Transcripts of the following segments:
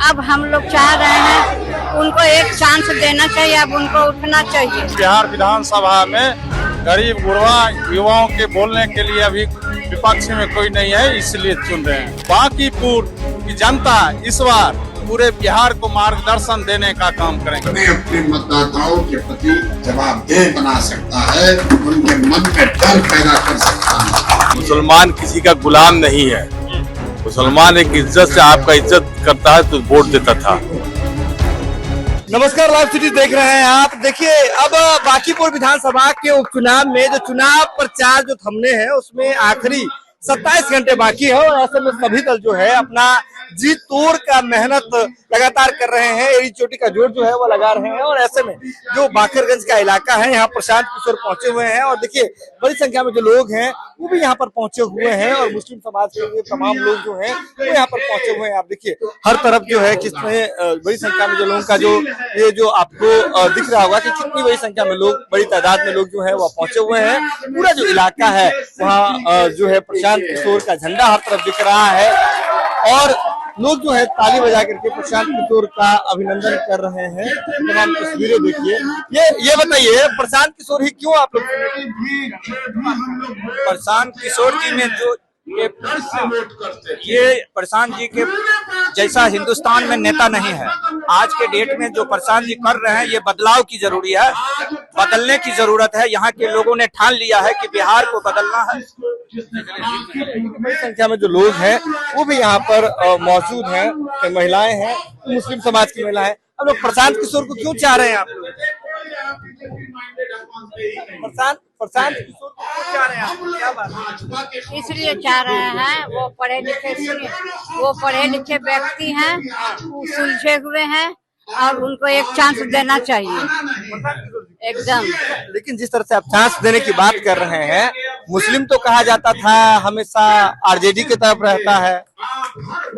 अब हम लोग चाह रहे हैं उनको एक चांस देना चाहिए, अब उनको उठना चाहिए। बिहार विधानसभा में गरीब गुरबा युवाओं के बोलने के लिए अभी विपक्ष में कोई नहीं है, इसलिए चुन रहे हैं। बांकीपुर की जनता इस बार पूरे बिहार को मार्गदर्शन देने का काम करेंगे। अपने मतदाताओं के प्रति जवाबदेह बना सकता है, उनके मन में डर पैदा कर सकता है। मुसलमान किसी का गुलाम नहीं है। मुसलमान एक इज्जत से आपका इज्जत करता है तो वोट देता था। नमस्कार, लाइव सिटी देख रहे हैं आप। देखिए, अब बांकीपुर विधानसभा के उपचुनाव में जो चुनाव प्रचार जो थमने हैं उसमें आखिरी 27 घंटे बाकी है और ऐसे में सभी दल जो है अपना जी तोड़ का मेहनत लगातार कर रहे हैं। एड़ी चोटी का जोर जो है वो लगा रहे हैं और ऐसे में जो बाकरगंज का इलाका है यहाँ प्रशांत किशोर पहुंचे हुए हैं और देखिए बड़ी संख्या में जो लोग हैं वो भी यहाँ पर पहुंचे हुए हैं और मुस्लिम समाज के तमाम लोग जो हैं वो यहाँ पर पहुंचे हुए हैं। आप देखिए हर तरफ जो है किसमें बड़ी संख्या में जो लोगों का जो ये जो आपको दिख रहा होगा कि कितनी बड़ी संख्या में लोग, बड़ी तादाद में लोग जो है वह पहुंचे हुए हैं। पूरा जो इलाका है वहाँ जो है प्रशांत किशोर का झंडा हर तरफ दिख रहा है और लोग जो है ताली बजा करके प्रशांत किशोर का अभिनंदन कर रहे हैं। तमाम तस्वीरें देखिए। ये बताइए प्रशांत किशोर ही क्यों आप लोग? प्रशांत किशोर जी ने जो ये प्रशांत जी के जैसा हिंदुस्तान में नेता नहीं है। आज के डेट में जो प्रशांत जी कर रहे हैं ये बदलाव की जरूरी है, बदलने की जरूरत है। यहाँ के लोगों ने ठान लिया है कि बिहार को बदलना है। बड़ी संख्या में जो लोग हैं वो भी यहाँ पर मौजूद हैं, महिलाएं हैं, मुस्लिम समाज की महिलाएं। अब लोग प्रशांत किशोर को क्यों चाह रहे हैं आप लोग? प्रशांत किशोर को क्यों चाह रहे हैं आप? क्या बात? इसलिए चाह रहे हैं वो पढ़े लिखे व्यक्ति हैं, वो सुलझे हुए हैं और उनको एक चांस देना चाहिए एकदम। लेकिन जिस तरह से आप चांस देने की बात कर रहे हैं, मुस्लिम तो कहा जाता था हमेशा आरजेडी की तरफ रहता है।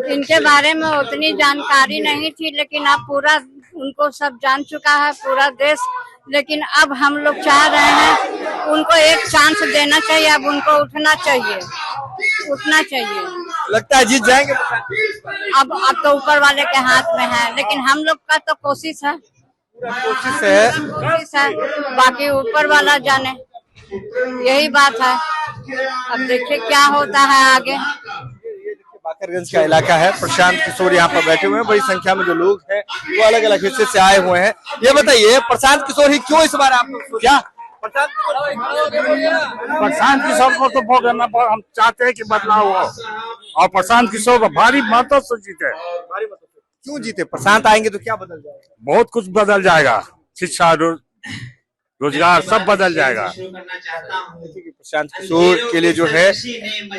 इनके बारे में उतनी जानकारी नहीं थी, लेकिन अब पूरा उनको सब जान चुका है पूरा देश। लेकिन अब हम लोग चाह रहे हैं उनको एक चांस देना चाहिए, अब उनको उठना चाहिए। लगता है जीत जाएंगे? अब तो ऊपर वाले के हाथ में है, लेकिन हम लोग का तो कोशिश है, बाकी ऊपर वाला जाने, यही बात है। अब देखिए क्या होता है आगे। बाकरगंज का इलाका है, प्रशांत किशोर यहाँ पर बैठे हुए हैं। बड़ी संख्या में जो लोग हैं वो अलग अलग हिस्से से आए हुए हैं। ये बताइए प्रशांत किशोर ही क्यों इस बार आप लोग? क्या प्रशांत किशोर को तो वोट देना, हम चाहते हैं कि बदलाव हो और प्रशांत किशोर को भारी मतों से जीते। क्यों जीते? प्रशांत आएंगे तो क्या बदल जाएगा? बहुत कुछ बदल जाएगा, शिक्षा रोजगार सब बदल जाएगा। प्रशांत किशोर के लिए जो है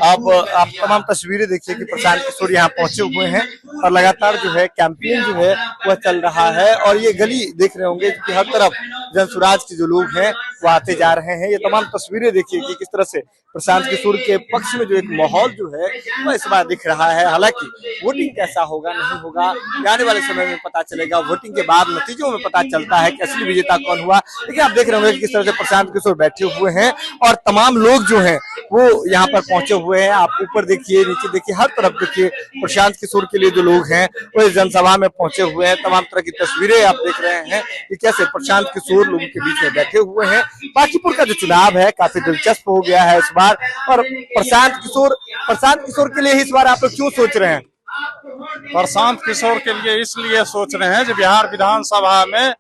आप तमाम तस्वीरें देखिए कि प्रशांत किशोर यहाँ पहुंचे हुए हैं और लगातार जो है कैंपेन जो है वह चल रहा है। और ये गली देख रहे होंगे कि हर तरफ जनसुराज के जो लोग हैं वो आते जा रहे हैं। ये तमाम तस्वीरें देखिए कि किस तरह से प्रशांत किशोर के पक्ष में जो एक माहौल जो है वह इस बार दिख रहा है। हालांकि वोटिंग कैसा होगा नहीं होगा आने वाले समय में पता चलेगा। वोटिंग के बाद नतीजों में पता चलता है कि असली विजेता कौन हुआ। लेकिन आप देख रहे होंगे किस तरह से प्रशांत किशोर बैठे हुए हैं और तमाम लोग जो हैं वो यहाँ पर पहुंचे हुए हैं। आप ऊपर देखिए, नीचे देखिए, हर तरफ देखिए प्रशांत किशोर के लिए जो लोग हैं वो इस जनसभा में पहुंचे हुए हैं। तमाम तरह की तस्वीरें आप देख रहे हैं कि कैसे प्रशांत किशोर लोगों के बीच में बैठे हुए हैं। बांकीपुर का जो चुनाव है काफी दिलचस्प हो गया है इस बार। और प्रशांत किशोर के लिए इस बार आप लोग क्यों सोच रहे हैं? प्रशांत किशोर के लिए इसलिए सोच रहे हैं कि बिहार विधानसभा में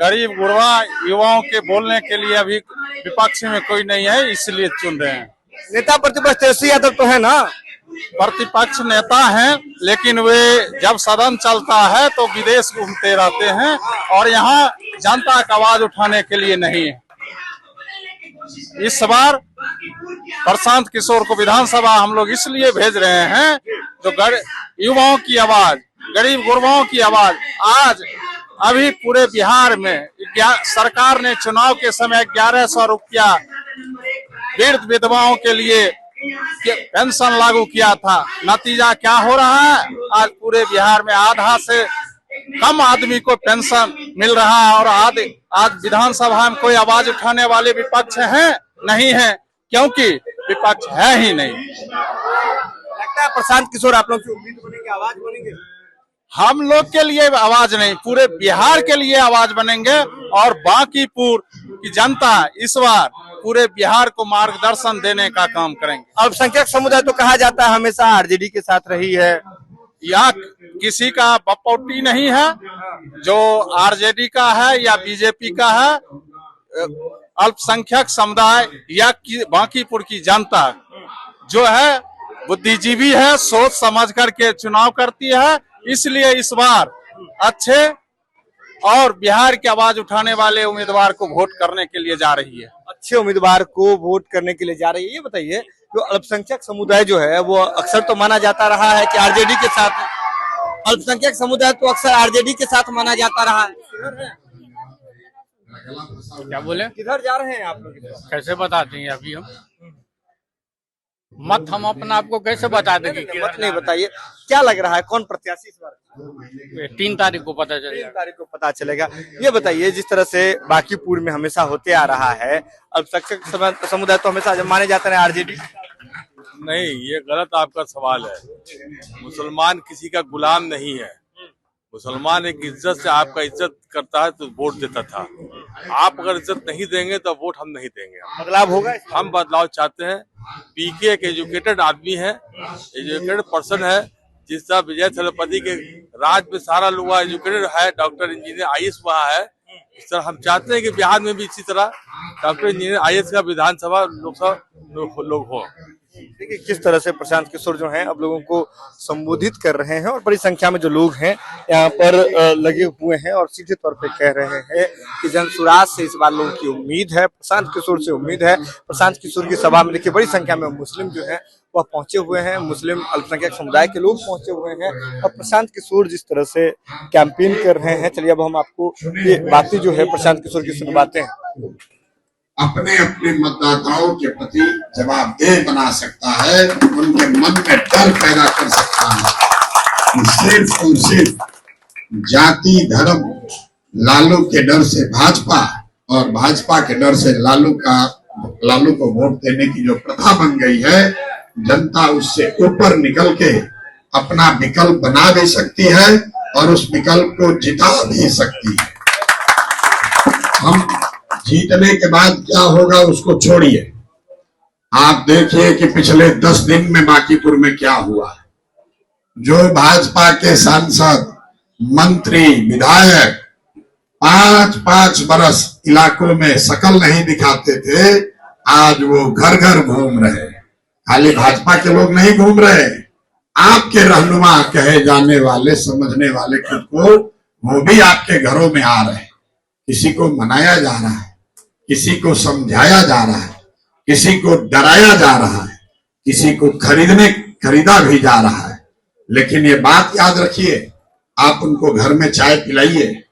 गरीब गुरबा युवाओं के बोलने के लिए अभी विपक्ष में कोई नहीं है, इसलिए चुन रहे हैं। नेता प्रतिपक्ष तेजस्वी यादव तो है ना? प्रतिपक्ष नेता हैं, लेकिन वे जब सदन चलता है तो विदेश घूमते रहते हैं और यहाँ जनता का आवाज उठाने के लिए नहीं है। इस बार प्रशांत किशोर को विधानसभा हम लोग इसलिए भेज रहे हैं तो युवाओं की आवाज, गरीब गुरबाओं की आवाज आज अभी पूरे बिहार में सरकार ने चुनाव के समय 1100 रुपया वृद्ध विधवाओं के लिए पेंशन लागू किया था। नतीजा क्या हो रहा है? आज पूरे बिहार में आधा से कम आदमी को पेंशन मिल रहा है और आज विधानसभा में कोई आवाज उठाने वाले विपक्ष हैं नहीं है, क्योंकि विपक्ष है ही नहीं। लगता है प्रशांत किशोर आप लोग की उम्मीद बनेंगे, आवाज बनेंगे? हम लोग के लिए आवाज नहीं, पूरे बिहार के लिए आवाज बनेंगे और बांकीपुर की जनता इस बार पूरे बिहार को मार्गदर्शन देने का काम करेंगे। अल्पसंख्यक समुदाय तो कहा जाता है हमेशा आरजेडी के साथ रही है, या किसी का बपौटी नहीं है, जो आरजेडी का है या बीजेपी का है, अल्पसंख्यक समुदाय या बांकीपुर की जनता जो है बुद्धिजीवी है, सोच समझ करके चुनाव करती है। इसलिए इस बार अच्छे और बिहार की आवाज उठाने वाले उम्मीदवार को वोट करने के लिए जा रही है। अच्छे उम्मीदवार को वोट करने के लिए जा रही है। ये बताइए, जो अल्पसंख्यक समुदाय जो है वो अक्सर तो माना जाता रहा है कि आरजेडी के साथ, अल्पसंख्यक समुदाय तो अक्सर आरजेडी के साथ माना जाता रहा है। क्या बोले? किधर जा रहे हैं आप लोग? कैसे बताते हैं अभी हम मत, हम अपना आपको कैसे बता देंगे? मत नहीं बताइए, क्या लग रहा है कौन प्रत्याशी इस बार? 3 तारीख को पता 3 चलेगा। तारीख को पता चलेगा। ये बताइए, जिस तरह से बांकीपुर में हमेशा होते आ रहा है, अल्पसंख्यक समुदाय तो हमेशा माने जाते हैं आरजेडी। नहीं, ये गलत आपका सवाल है। मुसलमान किसी का गुलाम नहीं है। मुसलमान एक इज्जत से आपका इज्जत करता है तो वोट देता था। आप अगर इज्जत नहीं देंगे तो वोट हम नहीं देंगे। बदलाव होगा? हम बदलाव चाहते हैं। पीके एक एजुकेटेड आदमी है, एजुकेटेड पर्सन है। जिस तरह विजय थलपति के राज में सारा लोग एजुकेटेड है, डॉक्टर इंजीनियर आईएएस हुआ है, इस तरह हम चाहते हैं कि बिहार में भी इसी तरह डॉक्टर इंजीनियर आईएएस का विधानसभा लोकसभा लोग हो। देखिए किस तरह से प्रशांत किशोर जो हैं अब लोगों को संबोधित कर रहे हैं और बड़ी संख्या में जो लोग हैं यहाँ पर लगे हुए हैं और सीधे तौर पे कह रहे हैं कि जनसुराज से इस बार लोगों की उम्मीद है, प्रशांत किशोर से उम्मीद है। प्रशांत किशोर की सभा में देखिए बड़ी संख्या में मुस्लिम जो है वह पहुंचे हुए हैं, मुस्लिम अल्पसंख्यक समुदाय के लोग पहुंचे हुए हैं और प्रशांत किशोर जिस तरह से कैंपेन कर रहे हैं, चलिए अब हम आपको ये बातें जो है प्रशांत किशोर की सुनवाते हैं। अपने अपने मतदाताओं के प्रति जवाबदेह बना सकता है, उनके मन में डर पैदा कर सकता है। सिर्फ और सिर्फ जाति धर्म लालू के डर से भाजपा और भाजपा के डर से लालू को वोट देने की जो प्रथा बन गई है, जनता उससे ऊपर निकल के अपना विकल्प बना भी सकती है और उस विकल्प को जिता भी सकती है। हम जीतने के बाद क्या होगा उसको छोड़िए, आप देखिए कि पिछले 10 दिन में बांकीपुर में क्या हुआ। जो भाजपा के सांसद, मंत्री, विधायक 5-5 बरस इलाकों में शकल नहीं दिखाते थे, आज वो घर घर घूम रहे। खाली भाजपा के लोग नहीं घूम रहे, आपके रहनुमा कहे जाने वाले, समझने वाले खुद को, वो भी आपके घरों में आ रहे। किसी को मनाया जा रहा है, किसी को समझाया जा रहा है, किसी को डराया जा रहा है, किसी को खरीदा भी जा रहा है। लेकिन ये बात याद रखिए, आप उनको घर में चाय पिलाइए,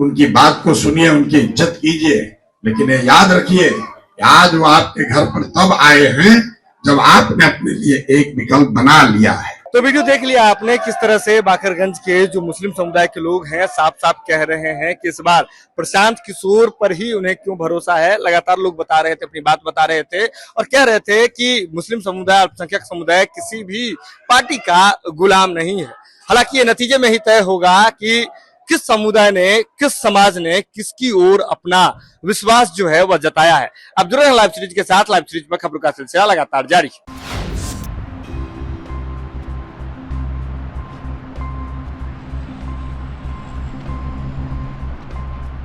उनकी बात को सुनिए, उनकी इज्जत कीजिए, लेकिन ये याद रखिए आज वो आपके घर पर तब आए हैं जब आपने अपने लिए एक विकल्प बना लिया है। तो वीडियो देख लिया आपने किस तरह से बाकरगंज के जो मुस्लिम समुदाय के लोग हैं साफ साफ कह रहे हैं कि इस बार प्रशांत किशोर पर ही उन्हें क्यों भरोसा है। लगातार लोग बता रहे थे, अपनी बात बता रहे थे और कह रहे थे कि मुस्लिम समुदाय, अल्पसंख्यक समुदाय किसी भी पार्टी का गुलाम नहीं है। हालांकि ये नतीजे में ही तय होगा कि किस समुदाय ने, किस समाज ने किसकी ओर अपना विश्वास जो है वह जताया है। अब जुड़े हैं लाइव सीरीज के साथ। लाइव सीरीज पर खबरों का सिलसिला लगातार जारी।